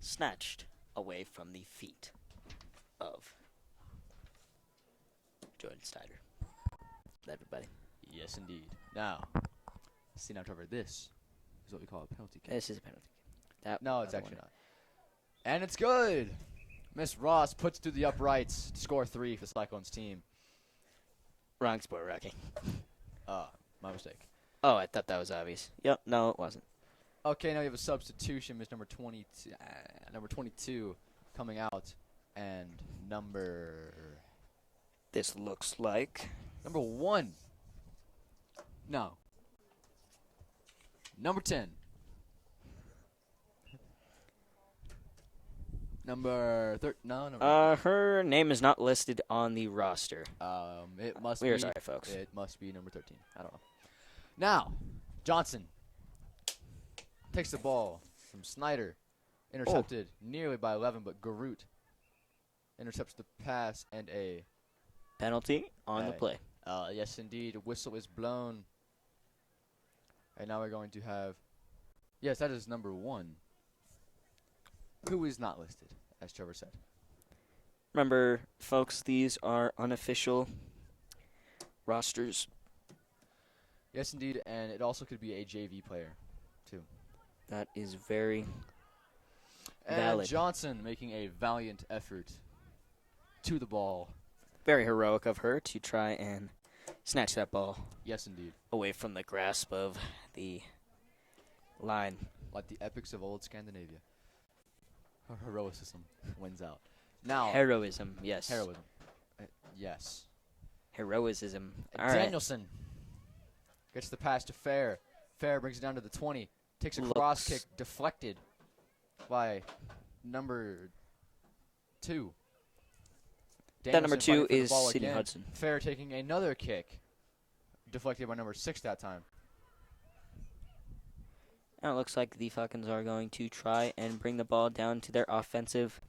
snatched away from the feet of Jordan Snyder. Everybody. Yes, indeed. Now, see now, Trevor, this is what we call a penalty kick. This is a penalty. No, it's actually not. And it's good. Miss Ross puts through the uprights to score 3 for the Cyclones team. Wrong sport, Rocky. My mistake. Oh, I thought that was obvious. Yep, no, it wasn't. Okay, now we have a substitution. Miss number 22 coming out, and This looks like number 1. No. Number 10. Number her name is not listed on the roster. It must We're be. sorry, folks. It must be number 13. I don't know. Now, Johnson takes the ball from Snyder, intercepted nearly by 11, but Garut intercepts the pass and a penalty on the play. Yes, indeed. A whistle is blown. And now we're going to have... Yes, that is number 1. Who is not listed, as Trevor said. Remember, folks, these are unofficial rosters. Yes, indeed. And it also could be a JV player, too. That is very and valid. Johnson making a valiant effort to the ball. Very heroic of her to try and snatch that ball. Yes, indeed. Away from the grasp of the line. Like the epics of old Scandinavia. Her heroicism wins out. Now, Heroism, yes. Heroism. Yes. Heroism. Danielson gets the pass to Fair. Fair brings it down to the 20. Takes a cross kick deflected by number 2. That number 2 is Sidney again. Hudson. Fair taking another kick. Deflected by number 6 that time. And it looks like the Falcons are going to try and bring the ball down to their offensive.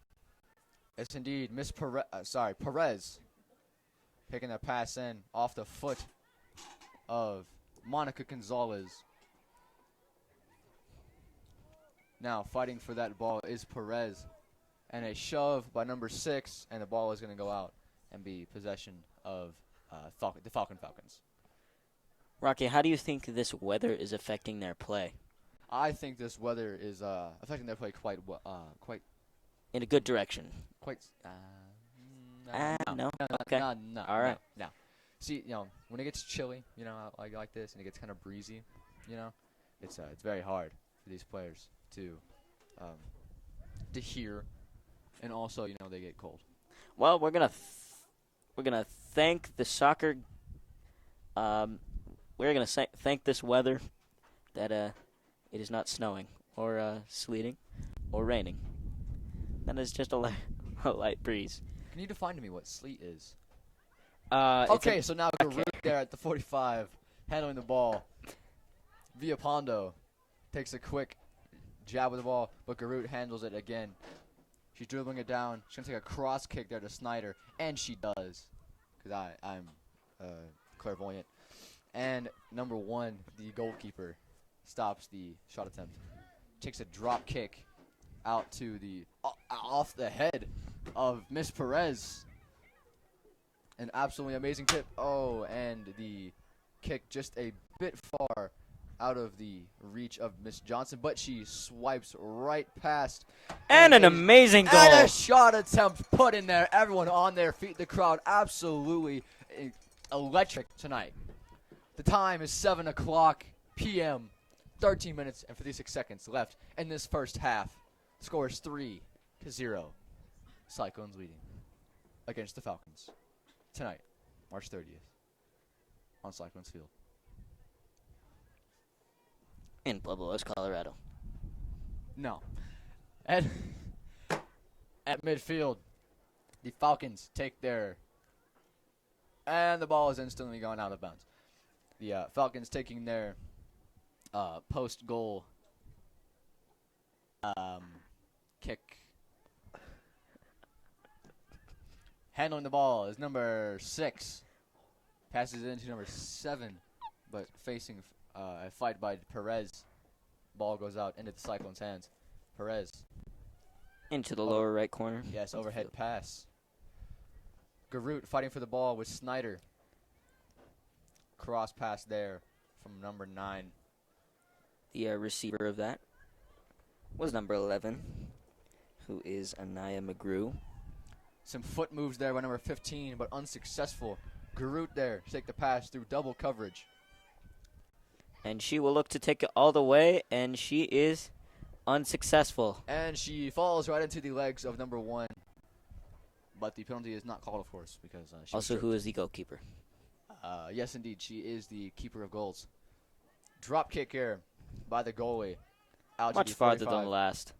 Yes, indeed. Perez. Picking that pass in off the foot of Monica Gonzalez. Now fighting for that ball is Perez. And a shove by number 6, and the ball is going to go out and be possession of the Falcons. Rocky, how do you think this weather is affecting their play? I think this weather is affecting their play quite in a good direction. No. Okay. No. All right. No. See, when it gets chilly, like this, and it gets kind of breezy, it's very hard for these players to hear, and also, they get cold. Well, we're gonna thank the soccer. We're gonna thank this weather that it is not snowing or sleeting or raining. That is just a light breeze. Can you define to me what sleet is? Okay, so now Garut there at the 45, handling the ball. Villapondo takes a quick jab with the ball, but Garut handles it again. She's dribbling it down. She's going to take a cross kick there to Snyder, and she does, because I'm clairvoyant. And number 1, the goalkeeper, stops the shot attempt. Takes a drop kick out to the off the head of Miss Perez. An absolutely amazing tip. Oh, and the kick just a bit far out of the reach of Miss Johnson, but she swipes right past. And an amazing goal. And a shot attempt put in there. Everyone on their feet. The crowd absolutely electric tonight. The time is 7 o'clock p.m. 13 minutes and 56 seconds left in this first half. Score is 3-0. Cyclones leading against the Falcons tonight, March 30th, on Cyclones Field. In Pueblo West, Colorado. No. At midfield, the Falcons take their... And the ball is instantly gone out of bounds. The Falcons taking their post-goal kick. Handling the ball is number 6. Passes it into number 7, but facing a fight by Perez. Ball goes out into the Cyclones' hands. Perez Into the lower right corner. Yes, overhead pass. Garut fighting for the ball with Snyder. Cross pass there from number 9. The receiver of that was number 11, who is Anaya McGrew. Some foot moves there by number 15, but unsuccessful. Garut there to take the pass through double coverage. And she will look to take it all the way, and she is unsuccessful. And she falls right into the legs of number 1. But the penalty is not called, of course, because she Also, who is the goalkeeper? Yes, indeed, she is the keeper of goals. Drop kick here by the goalie. Out Much to the farther 45. than the last.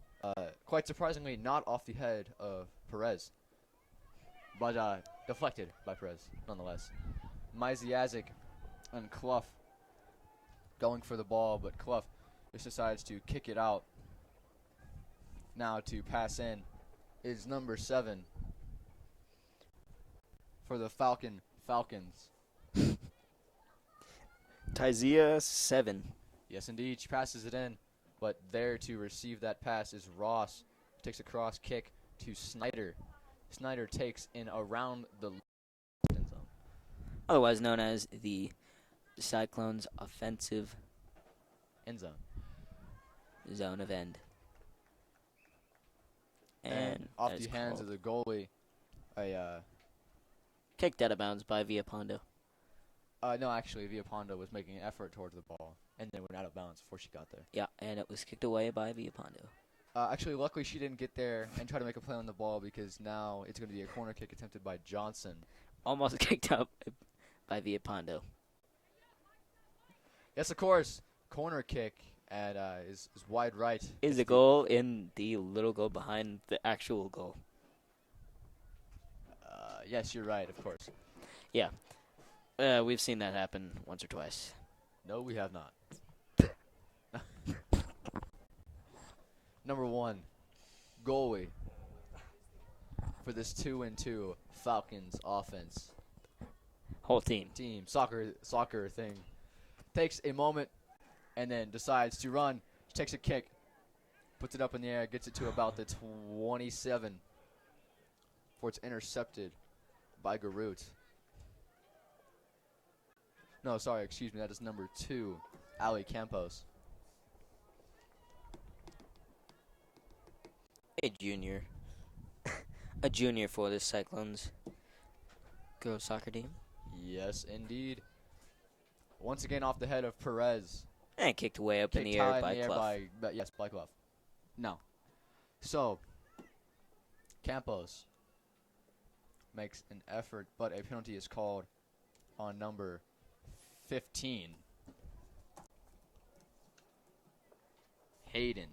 Quite surprisingly, not off the head of Perez. But deflected by Perez, nonetheless. Myziazic and Clough going for the ball, but Clough just decides to kick it out. Now to pass in is number 7 for the Falcons. Tyzia 7. Yes, indeed, she passes it in, but there to receive that pass is Ross. Takes a cross kick to Snyder. Snyder takes in around the end zone. Otherwise known as the Cyclones' offensive End zone. zone of end. And off the hands of the goalie, kicked out of bounds by Villapondo. no, actually, Villapondo was making an effort towards the ball, and then went out of bounds before she got there. Yeah, and it was kicked away by Villapondo. Actually, luckily, she didn't get there and try to make a play on the ball because now it's going to be a corner kick attempted by Johnson. Almost kicked out by Villapondo. Yes, of course, corner kick and is wide right. Is a goal in the little goal behind the actual goal. Yes, you're right, of course. Yeah. We've seen that happen once or twice. No, we have not. Number 1, goalie for this 2-2 Falcons offense. Whole team. Soccer thing. Takes a moment and then decides to run. She takes a kick, puts it up in the air, gets it to about the 27 before it's intercepted by Garut. No, sorry, excuse me, that is number 2, Ali Campos. A junior. A junior for the Cyclones girls soccer team. Yes, indeed. Once again off the head of Perez. And kicked way up in the air by Clough. By Clough. No. So, Campos makes an effort, but a penalty is called on number 15. Hayden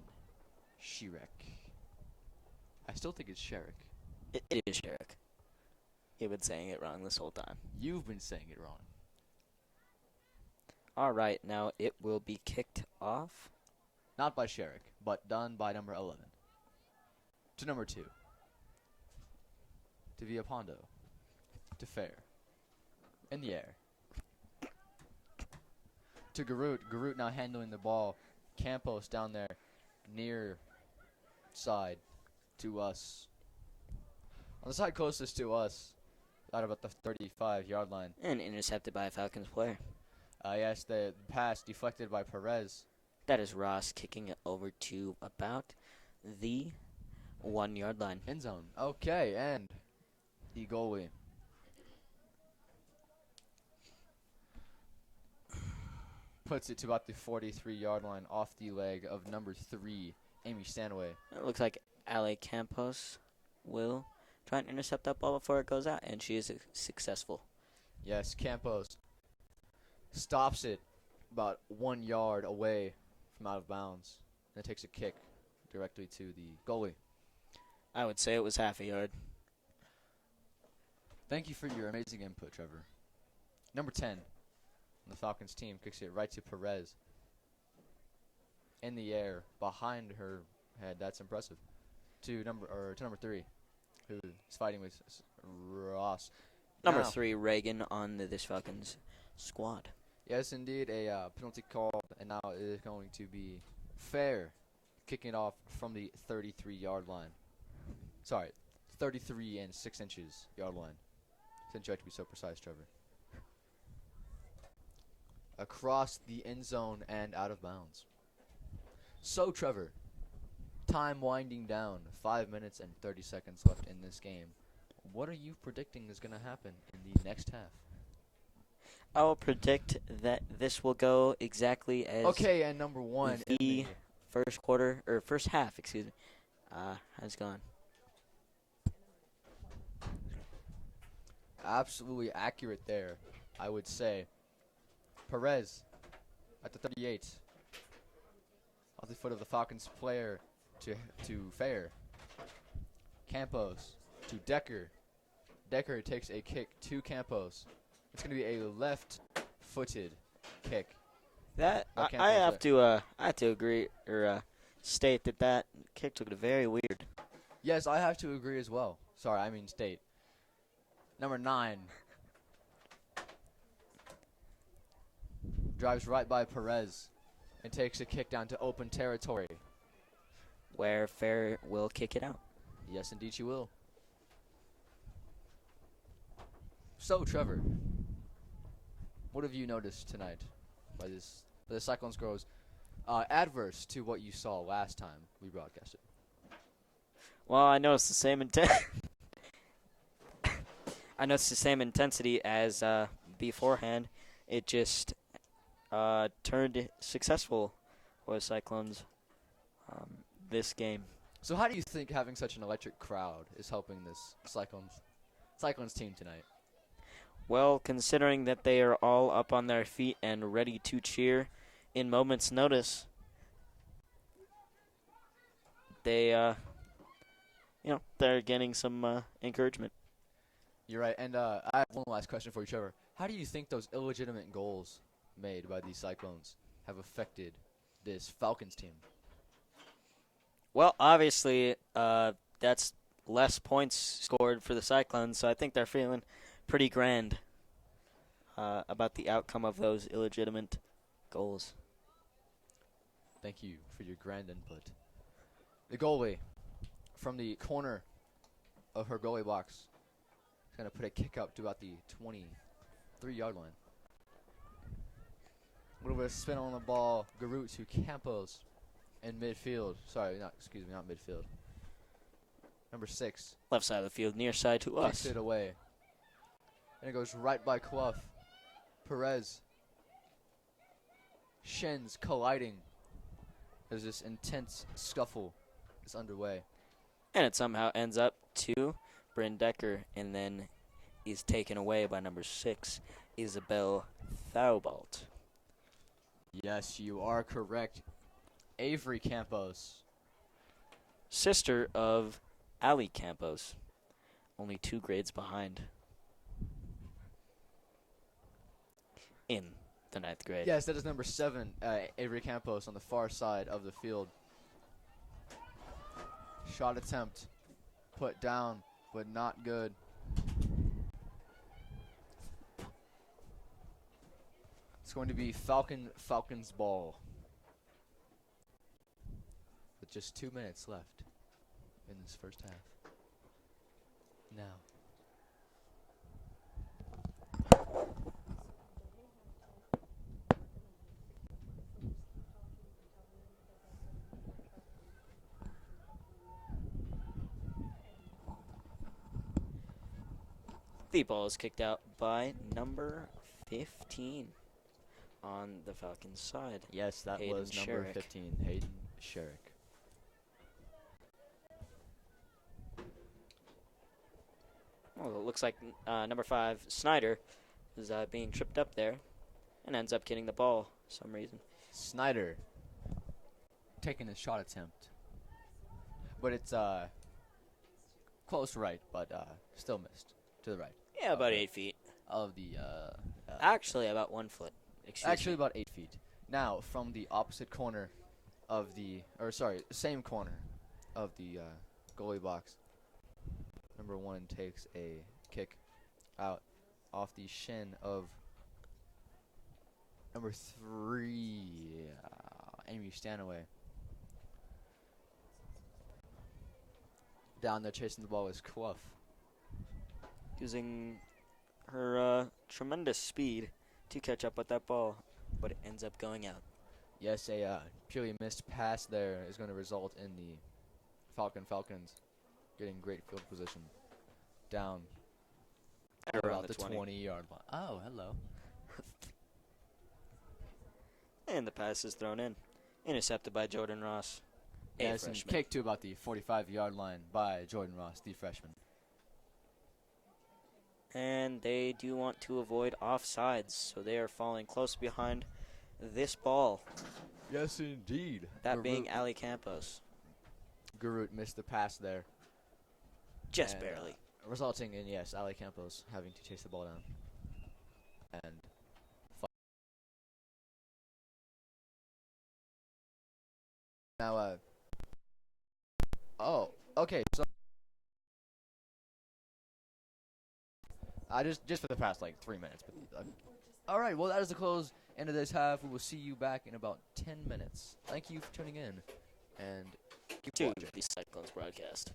Shirek. I still think it's Sherrick. It is Sherrick. You've been saying it wrong this whole time. You've been saying it wrong. All right, now it will be kicked off. Not by Sherrick, but done by number 11. To number 2. To Villapondo. To Fair. In the air. To Garut. Garut now handling the ball. Campos down there near side to us. On the side closest to us, out about the 35-yard line. And intercepted by a Falcons player. Yes, the pass deflected by Perez. That is Ross kicking it over to about the 1-yard line. End zone. Okay, and the goalie. Puts it to about the 43-yard line off the leg of number 3, Amy Stanway. It looks like Ale Campos will try and intercept that ball before it goes out, and she is successful. Yes, Campos stops it about 1 yard away from out of bounds, and takes a kick directly to the goalie. I would say it was half a yard. Thank you for your amazing input, Trevor. Number 10 on the Falcons team kicks it right to Perez. In the air, behind her head. That's impressive. To number 3, who is fighting with Ross. Number 3, Reagan on this Falcons squad. Yes, indeed, a penalty called, and now it is going to be Fair, kicking it off from the 33-yard line. Sorry, 33 and 6 inches yard line. Since you like to be so precise, Trevor. Across the end zone and out of bounds. So, Trevor, time winding down. 5 minutes and 30 seconds left in this game. What are you predicting is going to happen in the next half? I will predict that this will go exactly as Okay, and number one. the first quarter, or first half, excuse me, has gone. Absolutely accurate there, I would say. Perez at the 38. Off the foot of the Falcons player to Fair. Campos to Decker. Decker takes a kick to Campos. It's going to be a left-footed kick. That I have to agree or state that kick looked very weird. Yes, I have to agree as well. Sorry, I mean state. Number 9. Drives right by Perez and takes a kick down to open territory. Where Fair will kick it out. Yes, indeed she will. So, Trevor, what have you noticed tonight by the Cyclones girls adverse to what you saw last time we broadcasted? Well, I noticed the same I noticed the same intensity as beforehand. It just turned successful for the Cyclones this game. So how do you think having such an electric crowd is helping this Cyclones team tonight? Well, considering that they are all up on their feet and ready to cheer in moments' notice, they, they're getting some encouragement. You're right, and I have one last question for you, Trevor. How do you think those illegitimate goals made by these Cyclones have affected this Falcons team? Well, obviously, that's less points scored for the Cyclones, so I think they're feeling pretty grand about the outcome of those illegitimate goals. Thank you for your grand input. The goalie, from the corner of her goalie box, is going to put a kick up to about the 23-yard line. A little bit of spin on the ball. Garut to Campos in midfield. Sorry, not midfield. Number 6. Left side of the field, near side to Kicks us. it away. And it goes right by Clough. Perez. Shins colliding as this intense scuffle is underway. And it somehow ends up to Bryn Decker and then is taken away by number 6, Isabel Thaubalt. Yes, you are correct. Avery Campos. Sister of Ali Campos. Only 2 grades behind. In the 9th grade. Yes, that is number 7, Avery Campos on the far side of the field. Shot attempt. Put down, but not good. It's going to be Falcons ball. With just 2 minutes left in this first half. Now. The ball is kicked out by number 15 on the Falcons side. Yes, that Hayden was number Sherrick. 15, Hayden Sherrick. Well, it looks like number 5, Snyder, is being tripped up there and ends up getting the ball for some reason. Snyder taking a shot attempt. But it's close right, but still missed to the right. Yeah, about 8 feet. Of the Actually, about 1 foot. actually about 8 feet. Now from the opposite corner of the same corner of the goalie box. Number 1 takes a kick out off the shin of number 3, Amy Stanaway. Down there chasing the ball is Clough. Using her tremendous speed to catch up with that ball, but it ends up going out. Yes, a purely missed pass there is going to result in the Falcons getting great field position. Down At around about the the 20-yard line. Oh, hello. And the pass is thrown in. Intercepted by Jordan Ross, a Yes, and freshman. kicked to about the 45-yard line by Jordan Ross, the freshman. And they do want to avoid offsides, so they are falling close behind this ball, Yes, indeed. that being Ali Campos. Garut missed the pass there. Just And, barely. Resulting in, yes, Ali Campos having to chase the ball down. And now, oh, okay, so just for the past, 3 minutes. But, all right, well, that is the close end of this half. We will see you back in about 10 minutes. Thank you for tuning in, and keep To watching. the Cyclones broadcast.